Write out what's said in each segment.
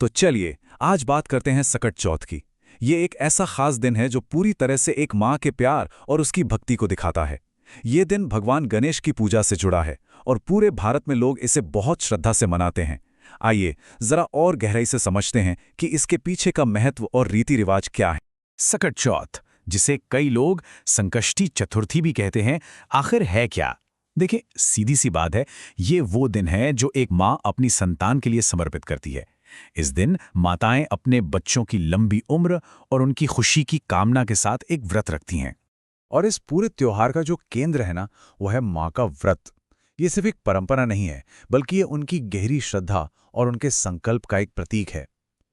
तो चलिए आज बात करते हैं सकट चौथ की। ये एक ऐसा खास दिन है जो पूरी तरह से एक माँ के प्यार और उसकी भक्ति को दिखाता है। ये दिन भगवान गणेश की पूजा से जुड़ा है और पूरे भारत में लोग इसे बहुत श्रद्धा से मनाते हैं। आइए जरा और गहराई से समझते हैं कि इसके पीछे का महत्व और रीति रिवाज क्या है। सकट चौथ, जिसे कई लोग संकष्टी चतुर्थी भी कहते हैं, आखिर है क्या? देखिए, सीधी सी बात है, ये वो दिन है जो एक माँ अपनी संतान के लिए समर्पित करती है। इस दिन माताएं अपने बच्चों की लंबी उम्र और उनकी खुशी की कामना के साथ एक व्रत रखती हैं। और इस पूरे त्योहार का जो केंद्र है ना, वो है माँ का व्रत। ये सिर्फ एक परंपरा नहीं है, बल्कि ये उनकी गहरी श्रद्धा और उनके संकल्प का एक प्रतीक है।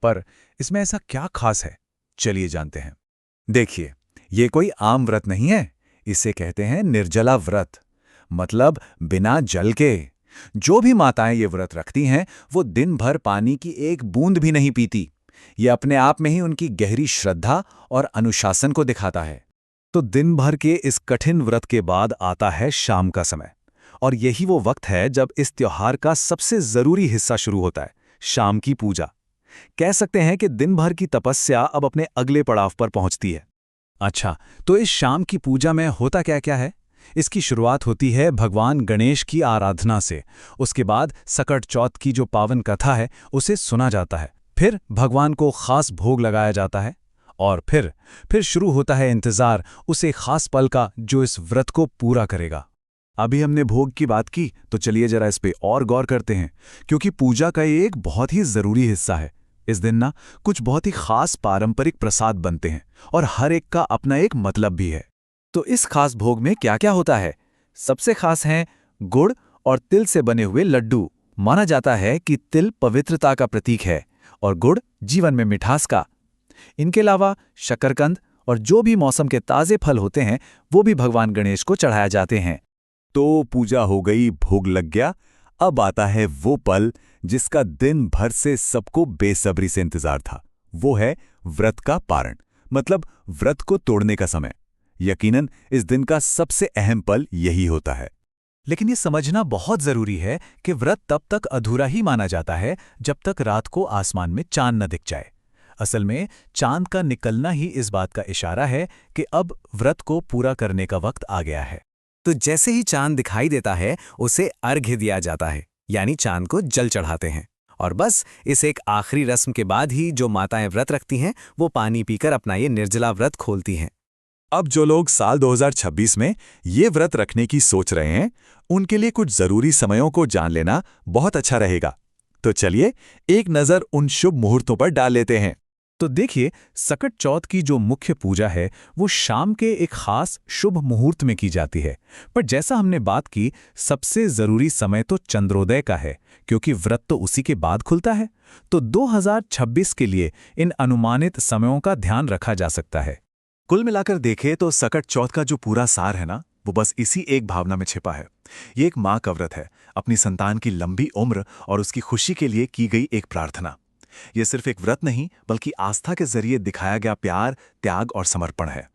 पर इसमें ऐसा क्या खास है, चलिए जानते हैं। देखिए, ये कोई आम व्रत नहीं है। इसे कहते हैं निर्जला व्रत, मतलब बिना जल के। जो भी माताएं ये व्रत रखती हैं, वो दिन भर पानी की एक बूंद भी नहीं पीती। ये अपने आप में ही उनकी गहरी श्रद्धा और अनुशासन को दिखाता है। तो दिन भर के इस कठिन व्रत के बाद आता है शाम का समय, और यही वो वक्त है जब इस त्योहार का सबसे जरूरी हिस्सा शुरू होता है, शाम की पूजा। कह सकते हैं कि दिन भर की तपस्या अब अपने अगले पड़ाव पर पहुंचती है। अच्छा, तो इस शाम की पूजा में होता क्या क्या है? इसकी शुरुआत होती है भगवान गणेश की आराधना से। उसके बाद सकट चौथ की जो पावन कथा है उसे सुना जाता है। फिर भगवान को खास भोग लगाया जाता है और फिर शुरू होता है इंतजार उस एक खास पल का जो इस व्रत को पूरा करेगा। अभी हमने भोग की बात की, तो चलिए जरा इस पे और गौर करते हैं, क्योंकि पूजा का ये एक बहुत ही जरूरी हिस्सा है। इस दिन ना कुछ बहुत ही खास पारंपरिक प्रसाद बनते हैं और हर एक का अपना एक मतलब भी है। तो इस खास भोग में क्या क्या होता है? सबसे खास हैं गुड़ और तिल से बने हुए लड्डू। माना जाता है कि तिल पवित्रता का प्रतीक है और गुड़ जीवन में मिठास का। इनके अलावा शकरकंद और जो भी मौसम के ताजे फल होते हैं, वो भी भगवान गणेश को चढ़ाया जाते हैं। तो पूजा हो गई, भोग लग गया। अब आता है वो पल जिसका दिन भर से सबको बेसब्री से इंतजार था। वो है व्रत का पारण, मतलब व्रत को तोड़ने का समय। यकीनन इस दिन का सबसे अहम पल यही होता है। लेकिन ये समझना बहुत जरूरी है कि व्रत तब तक अधूरा ही माना जाता है जब तक रात को आसमान में चांद न दिख जाए। असल में चांद का निकलना ही इस बात का इशारा है कि अब व्रत को पूरा करने का वक्त आ गया है। तो जैसे ही चांद दिखाई देता है, उसे अर्घ्य दिया जाता है, यानी चांद को जल चढ़ाते हैं। और बस इस एक आखिरी रस्म के बाद ही जो माताएं व्रत रखती हैं, वो पानी पीकर अपना ये निर्जला व्रत खोलती हैं। अब जो लोग साल 2026 में ये व्रत रखने की सोच रहे हैं, उनके लिए कुछ जरूरी समयों को जान लेना बहुत अच्छा रहेगा। तो चलिए एक नज़र उन शुभ मुहूर्तों पर डाल लेते हैं। तो देखिए, सकट चौथ की जो मुख्य पूजा है वो शाम के एक खास शुभ मुहूर्त में की जाती है। पर जैसा हमने बात की, सबसे जरूरी समय तो चंद्रोदय का है, क्योंकि व्रत तो उसी के बाद खुलता है। तो 2026 के लिए इन अनुमानित समयों का ध्यान रखा जा सकता है। कुल मिलाकर देखें तो सकट चौथ का जो पूरा सार है ना, वो बस इसी एक भावना में छिपा है। ये एक माँ का व्रत है, अपनी संतान की लंबी उम्र और उसकी खुशी के लिए की गई एक प्रार्थना। ये सिर्फ एक व्रत नहीं, बल्कि आस्था के जरिए दिखाया गया प्यार, त्याग और समर्पण है।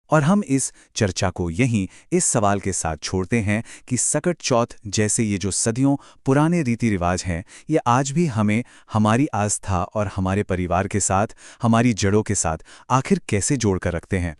और हम इस चर्चा को यहीं इस सवाल के साथ छोड़ते हैं कि सकट चौथ जैसे ये जो सदियों पुराने रीति रिवाज हैं, ये आज भी हमें हमारी आस्था और हमारे परिवार के साथ, हमारी जड़ों के साथ आखिर कैसे जोड़कर रखते हैं।